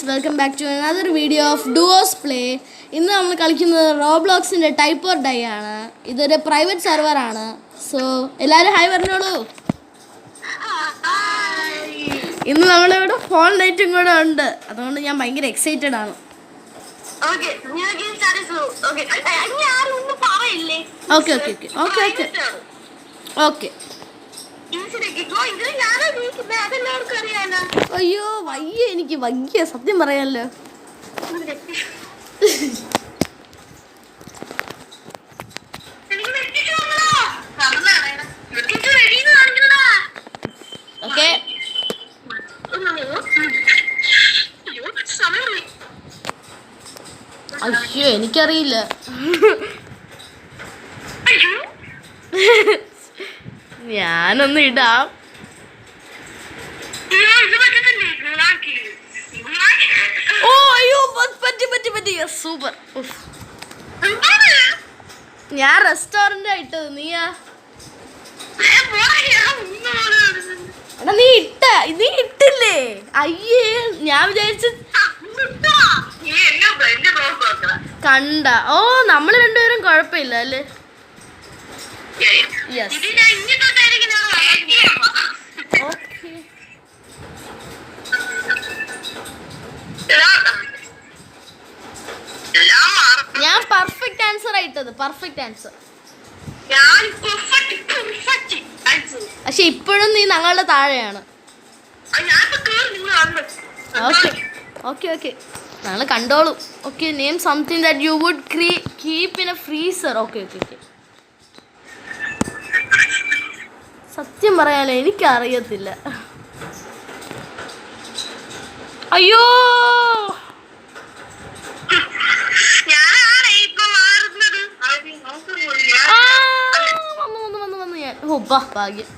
Guys, welcome back to another video of duos play. ഇന്ന് നമ്മൾ കളിക്കുന്നത് റോബ്ലോക്സിൻ്റെ ടൈപ്പ് ഓർ ഡൈ ആണ്. ഇതൊരു പ്രൈവറ്റ് സെർവറാണ്. സോ എല്ലാവരും ഹായ് പറഞ്ഞോളൂ. ഇന്ന് നമ്മളിവിടെ ഫോൺ ലൈറ്റും കൂടെ ഉണ്ട്, അതുകൊണ്ട് ഞാൻ ഭയങ്കര എക്സൈറ്റഡ് ആണ്. Okay okay okay okay okay okay. അയ്യോ വയ്യ, എനിക്ക് വയ്യ, സത്യം പറയാലോ. ഓക്കെ, അയ്യോ എനിക്കറിയില്ല. ഞാനൊന്ന് ഇടാം. ഓ അയ്യോ, പറ്റി പറ്റി പറ്റി. സൂപ്പർ. ഞാൻ റെസ്റ്റോറന്റ് ഇട്ടത്, നീയാ? എടാ നീ ഇട്ടില്ലേ? അയ്യേ, ഞാൻ വിചാരിച്ച കണ്ട. ഓ നമ്മള് രണ്ടുപേരും കുഴപ്പമില്ല അല്ലേ? യെസ്. ഓക്കെ, ഞാൻ പെർഫെക്റ്റ് ആൻസർ ആയിട്ടത്. Perfect answer. പക്ഷെ ഇപ്പോഴും നീ ഞങ്ങളുടെ താഴെയാണ്. ഓക്കെ ഓക്കെ ഓക്കെ, ഞങ്ങൾ കണ്ടോളും. Okay, name something that you would keep in a freezer. Okay okay okay. സത്യം പറയാലോ എനിക്കറിയത്തില്ല. അയ്യോ വന്നു ഞാൻ. ഓ ഭാഗ്യം.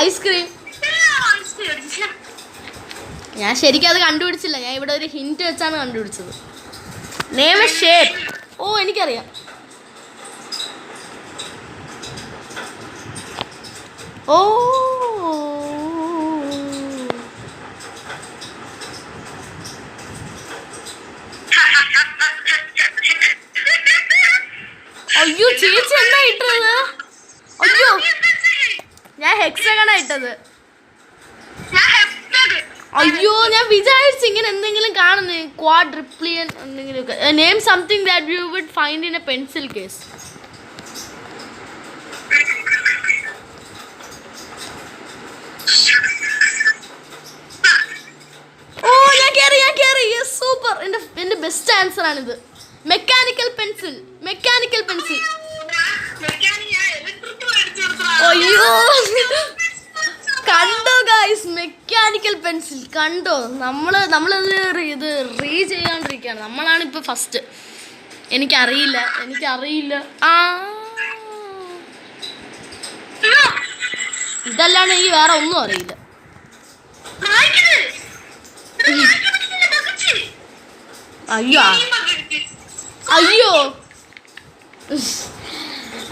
ഐസ്ക്രീം. ഞാൻ ശരിക്കും അത് കണ്ടുപിടിച്ചില്ല. ഞാൻ ഇവിടെ ഒരു ഹിന്റ് വെച്ചാണ് കണ്ടുപിടിച്ചത്. Name A shape. ഓ എനിക്കറിയാം. ഓ അയ്യോ, ചേച്ചി എന്താ ഇട്ടത്? അയ്യോ, ഞാൻ ഹെക്സഗണാ ഇട്ടത്. അയ്യോ, ഞാൻ വിചാരിച്ചു ഇങ്ങനെ എന്തെങ്കിലും കാണുന്നു, ക്വാഡ്രിപ്ലിയൻ എന്തെങ്കിലുമൊക്കെ. Name something that you would find in a pencil case. ഓ ഞാൻ കേറി. സൂപ്പർ. എന്റെ ബെസ്റ്റ് ആൻസർ ആണിത്. Mechanical pencil. അയ്യോ കണ്ടോ ഗൈസ്, മെക്കാനിക്കൽ പെൻസിൽ കണ്ടോ? നമ്മളത് ഇത് ചെയ്യാണ്ടിരിക്കുകയാണ്. നമ്മളാണ് ഇപ്പൊ ഫസ്റ്റ്. എനിക്കറിയില്ല. ആ ഇതല്ലാണ്ട് എനിക്ക് വേറെ ഒന്നും അറിയില്ല. അയ്യോ അയ്യോ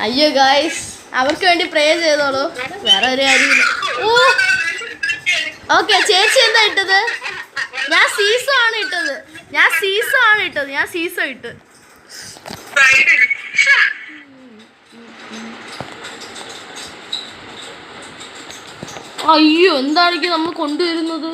അയ്യോ ഗൈസ്, അവർക്ക് വേണ്ടി പ്രേ ചെയ്തോളൂ, വേറെ ഒരു കാര്യമില്ല. ഓ ഓക്കെ, ചേച്ചി എന്താ ഇട്ടത്? ഞാൻ സീസോ ആണ് ഇട്ടത്. ഞാൻ സീസോ ഇട്ട്. അയ്യോ, എന്തായിരിക്കും നമ്മൾ കൊണ്ടുവരുന്നത്?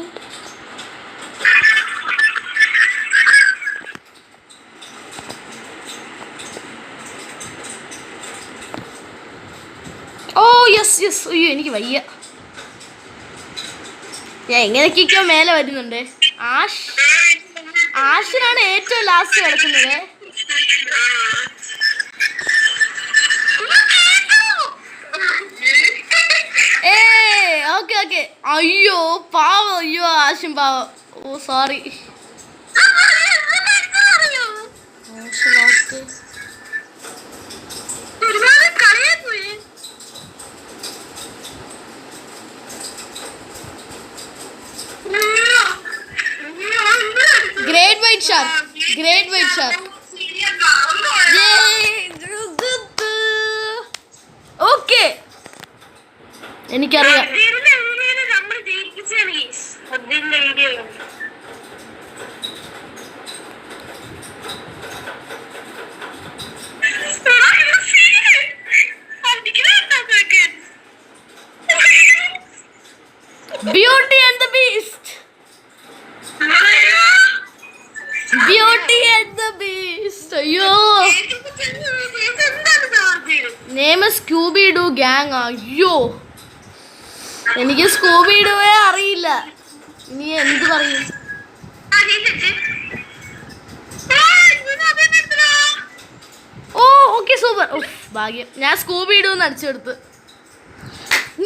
Oh yes yes. അയ്യോ എനിക്ക് വയ്യ. ഞാൻ എങ്ങനെയൊക്കെയോ മേലെ വരുന്നുണ്ട്. ആഷിനാണ് ഏറ്റവും ലാസ്റ്റ് കിടക്കുന്നത്. Okay okay. അയ്യോ പാവം. അയ്യോ ആഷിൻ പാവം. ഓ sorry. Great white shark. Okay. എനിക്കറിയാം. Scooby Doo gang. അയ്യോ, എനിക്ക് സ്കൂബി ഡുവേ അറിയില്ല. ഇനി എന്ത് പറയും? ഓ ഓക്കെ, സൂപ്പർ. ഭാഗ്യം, ഞാൻ സ്കൂബി ഡു എന്ന് അടിച്ചെടുത്ത്.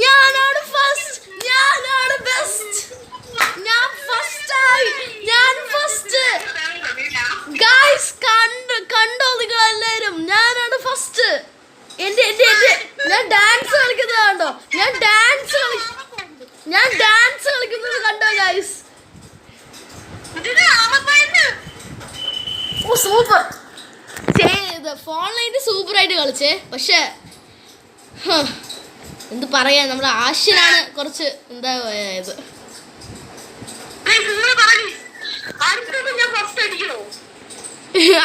ഞാനാണ് ഫസ്റ്റ്, ഞാനാണ് ബെസ്റ്റ്, ഞാൻ ഫസ്റ്റായി, ഞാൻ ഫസ്റ്റ്. ഗായ്സ് കണ്ടോ നിങ്ങൾ എല്ലാവരും? ഞാനാണ് ഫസ്റ്റ്. എന്റെ ഞാൻ ഡാൻസ് കളിക്കുന്നത് കണ്ടോ? ഞാൻ ഡാൻസ് കളിക്കുന്നത് കണ്ടോ ഗായ്സ്? ഓ സൂപ്പർ. ഫോണിലായിട്ട് സൂപ്പറായിട്ട് കളിച്ചേ. പക്ഷേ എന്ത് പറയാ, നമ്മുടെ ആശനാണ് കുറച്ച് എന്താ ഇത്.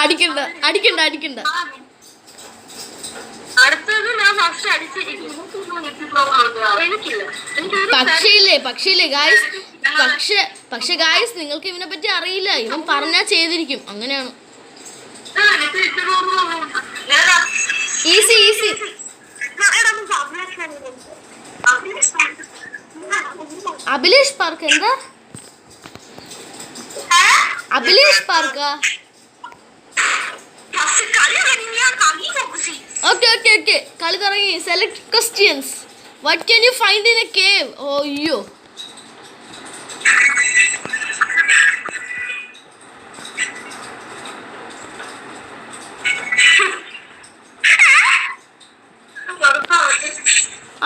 അടിക്കണ്ട അടിക്കണ്ട അടിക്കണ്ട. പക്ഷേ ഗായ്സ്, നിങ്ങൾക്ക് ഇവനെ പറ്റി അറിയില്ല. ഇവൻ പറഞ്ഞാ ചെയ്തിരിക്കും, അങ്ങനെയാണ്. Easy easy. അഭിലേഷ് പാർക്ക് എന്താ? അഭിലേഷ് പാർക്കാ? ഓക്കെ ഓക്കെ ഓക്കെ, കളി തുടങ്ങി. Select questions. What can you find in a cave? ഓ അയ്യോ,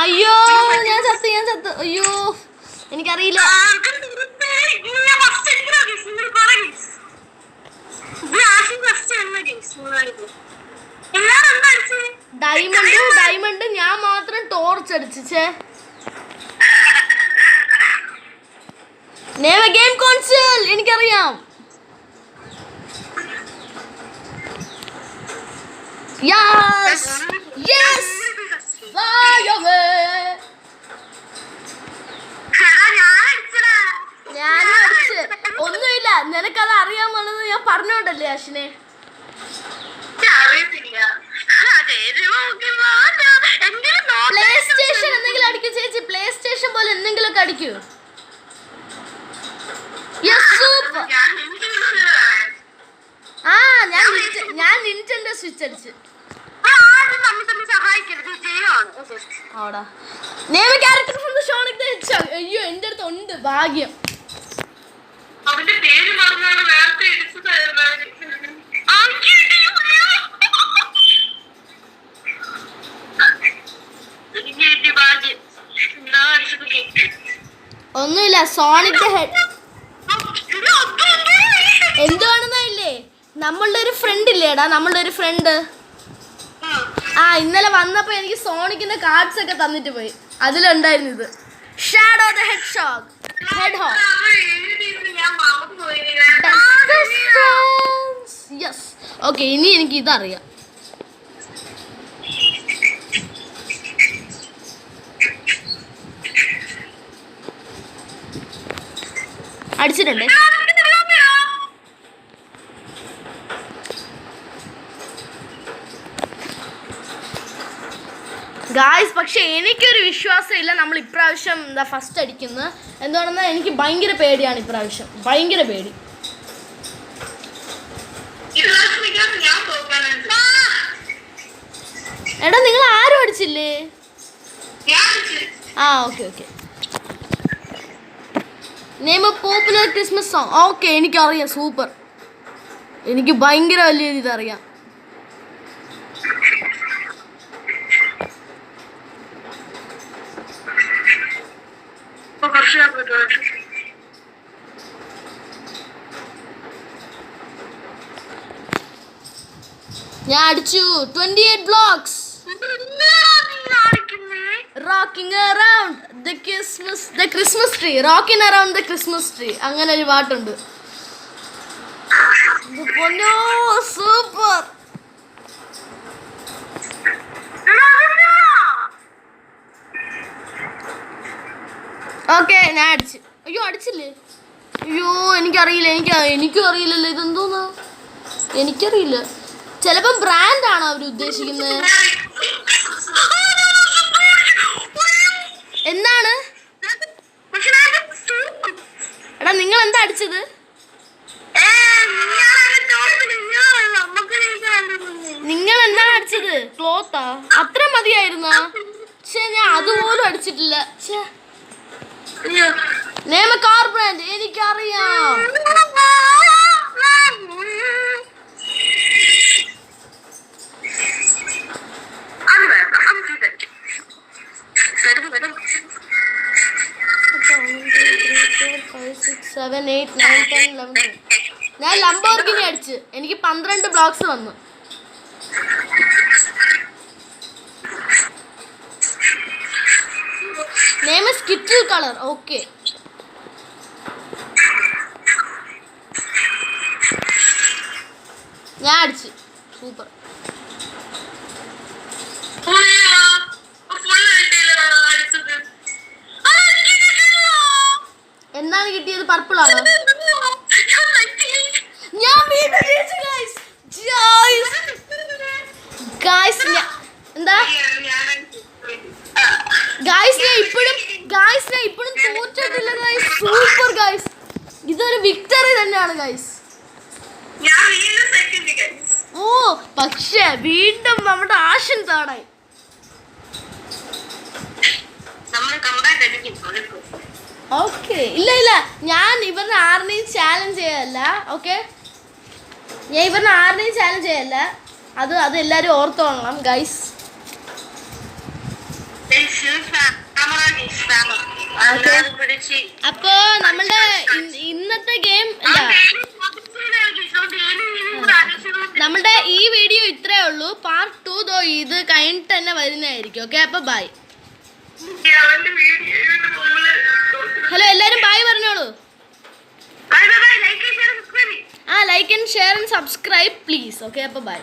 അയ്യോ ഞാൻ ചത്ത്. അയ്യോ എനിക്കറിയില്ല. ഡയമണ്ട് ഞാൻ മാത്രം ടോർച്ച് അടിച്ചേ. നേം എ ഗെയിം കോൺസോൾ എനിക്കറിയാം. യെസ് യെസ്, ഞാനും അടിച്ച്. ഒന്നുമില്ല, നിനക്കത് അറിയാമെന്നത് ഞാൻ പറഞ്ഞോണ്ടല്ലേ അശ്വിനെ. പ്ലേ സ്റ്റേഷൻ എന്തെങ്കിലും അടിക്കൂ ചേച്ചി. പ്ലേ സ്റ്റേഷൻ പോലെ എന്തെങ്കിലും ഒക്കെ അടിക്കൂ. ആ ഞാൻ നിന്റെന്റെ സ്വിച്ച് അടിച്ച്. അയ്യോ എന്റെ അടുത്ത് ഉണ്ട്. ഭാഗ്യം. ഒന്നുമില്ല, സോണിന്റെ ഹെഡ് എന്തുവാണെന്നില്ലേ, നമ്മളുടെ ഒരു ഫ്രണ്ട് ഇല്ലേടാ, നമ്മളുടെ ഒരു ഫ്രണ്ട്. ഇന്നലെ വന്നപ്പോ എനിക്ക് സോണിക്കിന്റെ കാർഡ്സ് ഒക്കെ തന്നിട്ട് പോയി. അതിലുണ്ടായിരുന്നു ഇത്, ഷാഡോ ദ ഹെഡ്ഷോഗ്, ഹെഡ്ഹോഗ്. യെസ് ഓക്കെ, ഇനി എനിക്ക് ഇതറിയാം. അടിച്ചിട്ടുണ്ട്. ഗായ്സ്, പക്ഷെ എനിക്കൊരു വിശ്വാസമില്ല നമ്മൾ ഇപ്രാവശ്യം എന്താ ഫസ്റ്റ് അടിക്കുന്നത്. എന്താണെന്നാൽ എനിക്ക് ഭയങ്കര പേടിയാണ് ഇപ്രാവശ്യം, ഭയങ്കര പേടി. എടാ നിങ്ങൾ ആരും അടിച്ചില്ലേ? Okay okay. Name a popular Christmas song. Okay എനിക്കറിയാം, സൂപ്പർ. എനിക്ക് ഭയങ്കര വലിയ ഇതറിയാം. ഞാൻ അടിച്ചു 28 blocks. Rocking around the Christmas tree. Rocking around the Christmas tree. അങ്ങനെ ഒരു പാട്ടുണ്ട്. പൊന്നോ സൂപ്പർ. ഓക്കെ ഞാൻ അടിച്ചു. അയ്യോ അടിച്ചില്ലേ? അയ്യോ എനിക്കറിയില്ല, എനിക്കും അറിയില്ലല്ലോ ഇതെന്തോന്നാ, എനിക്കറിയില്ല. ചിലപ്പം ബ്രാൻഡാണോ അവർ ഉദ്ദേശിക്കുന്നത്? എന്താണ് എടാ നിങ്ങൾ എന്താ അടിച്ചത്? നിങ്ങൾ എന്താണ് അടിച്ചത്? ക്ലോത്താ? അത്ര മതിയായിരുന്നോ? പക്ഷെ ഞാൻ അതുപോലും അടിച്ചിട്ടില്ല. നേമ കാർ ബ്രാൻഡ് എനിക്കറിയാം. ഞാൻ ലംബോർഗിനി അടിച്ച് എനിക്ക് 12 ബ്ലോക്സ് വന്നു. Name സ്കിറ്റിൽ colour. ഓക്കെ ഞാൻ അടിച്ചു. സൂപ്പർ. എന്താണ് കിട്ടിയത്? പർപ്പിൾ ആണോ? ഞാൻ വീണ്ടും ജയിച്ചു ഗൈസ്. എന്താ ഗൈസ്? ഞാൻ ഇപ്പോഴും തോറ്റിട്ടില്ല ഗൈസ്. സൂപ്പർ ഗൈസ്, ഇതൊരു വിക്ടറി തന്നെയാണ് ഗൈസ്. ഓ പക്ഷേ വീണ്ടും നമ്മുടെ ആശൻ താടായി. ഓക്കെ ഇല്ല ഞാൻ ഇവരുടെ ആറിനെയും ചാലഞ്ച് ചെയ്യല്ല. ഓക്കെ ഞാൻ ഇവരുടെ ആറിനെയും ചാലഞ്ച് ചെയ്യല്ല. അത് എല്ലാവരും ഓർത്തോളണം ഗൈസ്. അപ്പോ നമ്മളുടെ ഇന്നത്തെ ഗെയിം നമ്മളുടെ ഈ വീഡിയോ ഇത്രേ ഉള്ളൂ. പാർട്ട് 2 ഇത് കഴിഞ്ഞിട്ട് തന്നെ വരുന്നതായിരിക്കും. ഓക്കെ അപ്പൊ ബൈ. ഹലോ എല്ലാരും ബൈ പറഞ്ഞോളൂ. Like and share and subscribe please. Okay അപ്പൊ ബൈ.